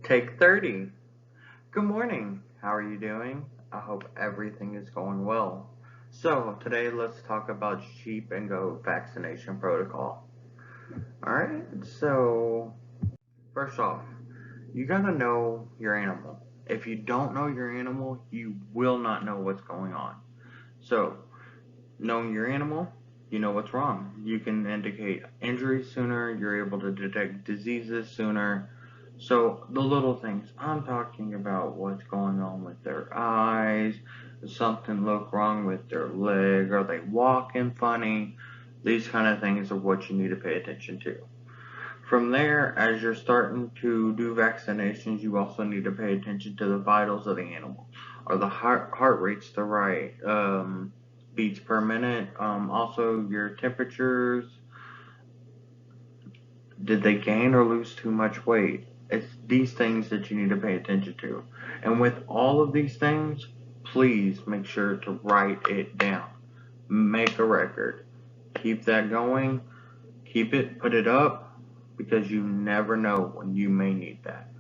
Take 30. Good morning. How are you doing? I hope everything is going well. So, today let's talk about sheep and goat vaccination protocol. Alright, so first off, you gotta know your animal. If you don't know your animal, you will not know what's going on. So, knowing your animal, you know what's wrong. You can indicate injuries sooner, you're able to detect diseases sooner. So, the little things, I'm talking about what's going on with their eyes, does something look wrong with their leg, are they walking funny? These kind of things are what you need to pay attention to. From there, as you're starting to do vaccinations, you also need to pay attention to the vitals of the animal. Are the heart rates the right beats per minute? Also, your temperatures. Did they gain or lose too much weight? It's these things that you need to pay attention to. And with all of these things, please make sure to write it down. Make a record. Keep that going. Keep it, put it up, because you never know when you may need that.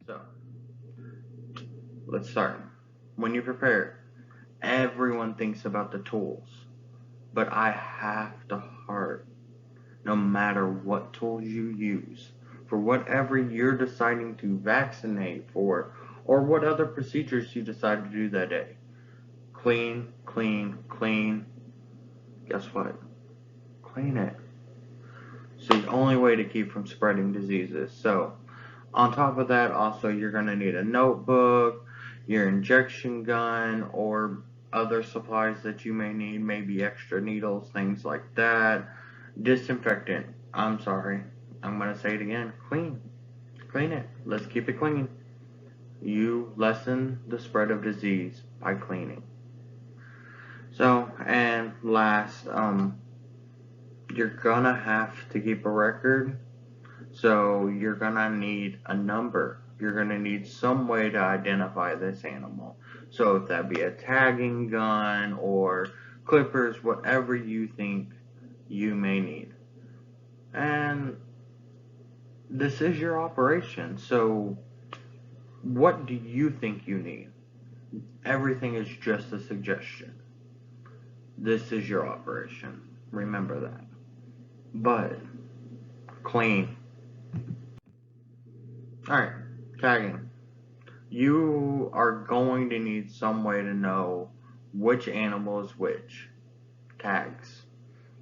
So, let's start. When you prepare, everyone thinks about the tools, but I have to heart no matter what tools you use for whatever you're deciding to vaccinate for or what other procedures you decide to do that day. Clean, clean, clean. Guess what? Clean it. It's the only way to keep from spreading diseases. So, on top of that, also, you're going to need a notebook, your injection gun, or other supplies that you may need, maybe extra needles, things like that. Disinfectant. I'm sorry. I'm going to say it again. Clean. Clean it. Let's keep it clean. You lessen the spread of disease by cleaning. So, and last, you're going to have to keep a record. So, you're going to need a number. You're going to need some way to identify this animal. So, if that be a tagging gun or clippers, whatever you think you may need. And this is your operation. So, what do you think you need? Everything is just a suggestion. This is your operation. Remember that. But, clean. Alright, tagging. You are going to need some way to know which animal is which. Tags.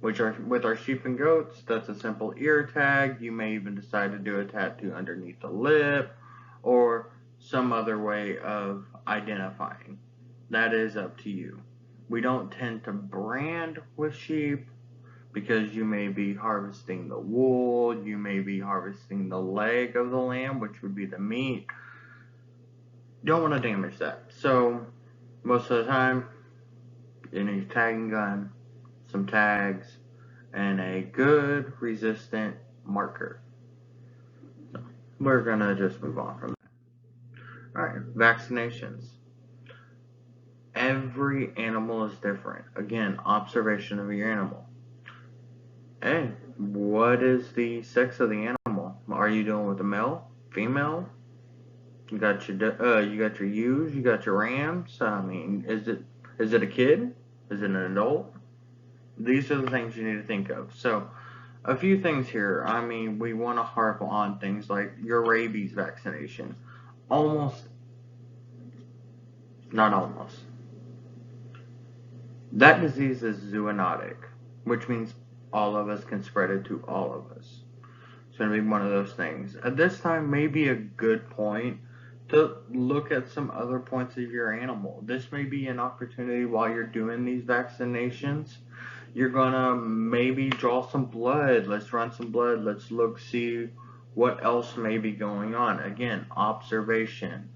Which are with our sheep and goats, that's a simple ear tag. You may even decide to do a tattoo underneath the lip or some other way of identifying. That is up to you. We don't tend to brand with sheep because you may be harvesting the wool, you may be harvesting the leg of the lamb, which would be the meat. Don't want to damage that. So, most of the time, you need a tagging gun, some tags, and a good resistant marker. So, we're gonna just move on from that. Alright, vaccinations. Every animal is different. Again, observation of your animal. Hey, what is the sex of the animal? Are you dealing with a male, female? You got your ewes, you got your rams. I mean, is it a kid? Is it an adult? These are the things you need to think of. So, a few things here. I mean, we want to harp on things like your rabies vaccination. Almost, not almost. That disease is zoonotic, which means all of us can spread it to all of us. It's going to be one of those things. At this time, may be a good point to look at some other points of your animal. This may be an opportunity while you're doing these vaccinations. You're going to maybe draw some blood. Let's run some blood. Let's look, see what else may be going on. Again, observation.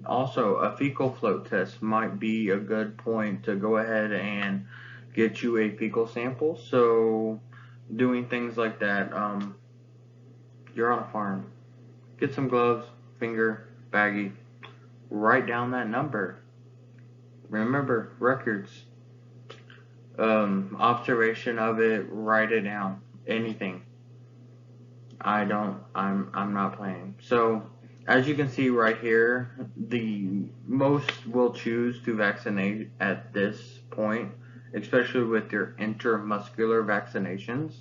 Also, a fecal float test might be a good point to go ahead and get you a fecal sample. So, doing things like that, you're on a farm. Get some gloves, finger, baggie. Write down that number. Remember, records. Observation of it, write it down. Anything. I'm not playing. So, As you can see right here, the most will choose to vaccinate at this point, especially with your intramuscular vaccinations,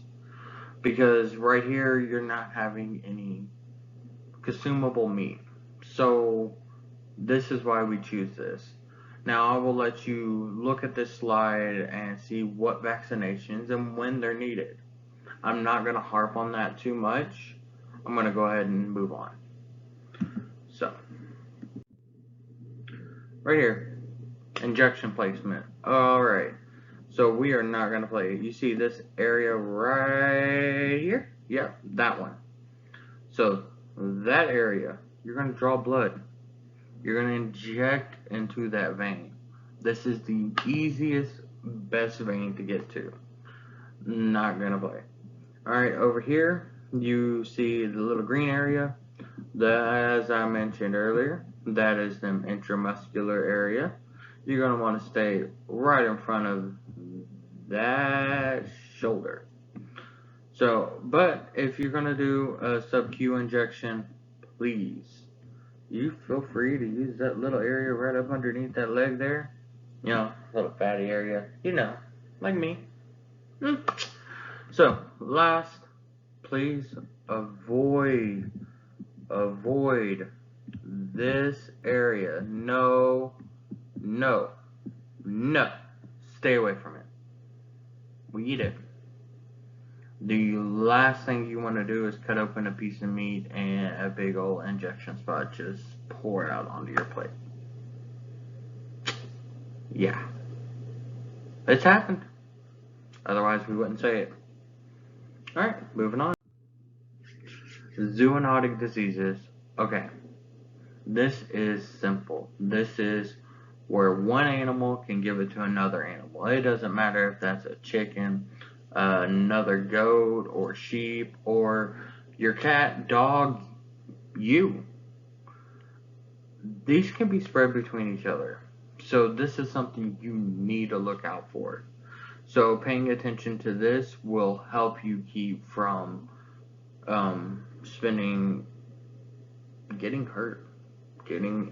because right here you're not having any consumable meat. So this is why we choose this. Now I will let you look at this slide and see what vaccinations and when they're needed. I'm not going to harp on that too much. I'm going to go ahead and move on. So, right here, injection placement. Alright, so we are not going to play. You see this area right here? Yep, that one. So, that area, you're going to draw blood. You're going to inject into that vein. This is the easiest, best vein to get to. Not going to play. Alright, over here, you see the little green area. As I mentioned earlier, that is the intramuscular area. You're going to want to stay right in front of that shoulder. So, but if you're going to do a sub-Q injection, please, you feel free to use that little area right up underneath that leg there. You know, little fatty area. You know, like me. So, last, please avoid this area. No. Stay away from it. We eat it. The last thing you want to do is cut open a piece of meat and a big old injection spot just pour out onto your plate. Yeah. It's happened. Otherwise we wouldn't say it. Alright, moving on. Zoonotic diseases. Okay. This is simple. This is where one animal can give it to another animal. It doesn't matter if that's a chicken, another goat, or sheep, or your cat, dog, you. These can be spread between each other. So this is something you need to look out for. So paying attention to this will help you keep from getting hurt, getting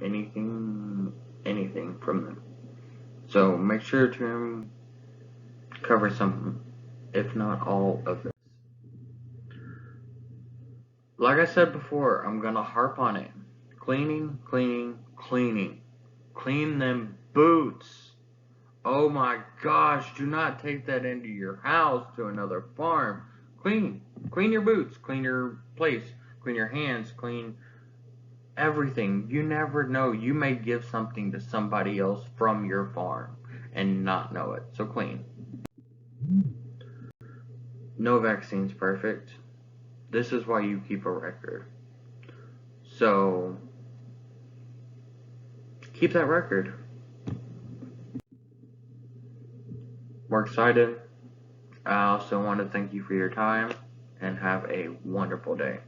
anything from them. So make sure to cover some, if not all, of this. Like I said before, I'm gonna harp on it. Cleaning. Clean them boots. Oh my gosh, do not take that into your house to another farm. Clean your boots, clean your place, clean your hands, clean everything. You never know. You may give something to somebody else from your farm and not know it. So clean. No vaccine's perfect. This is why you keep a record. So keep that record. We're excited. I also want to thank you for your time and have a wonderful day.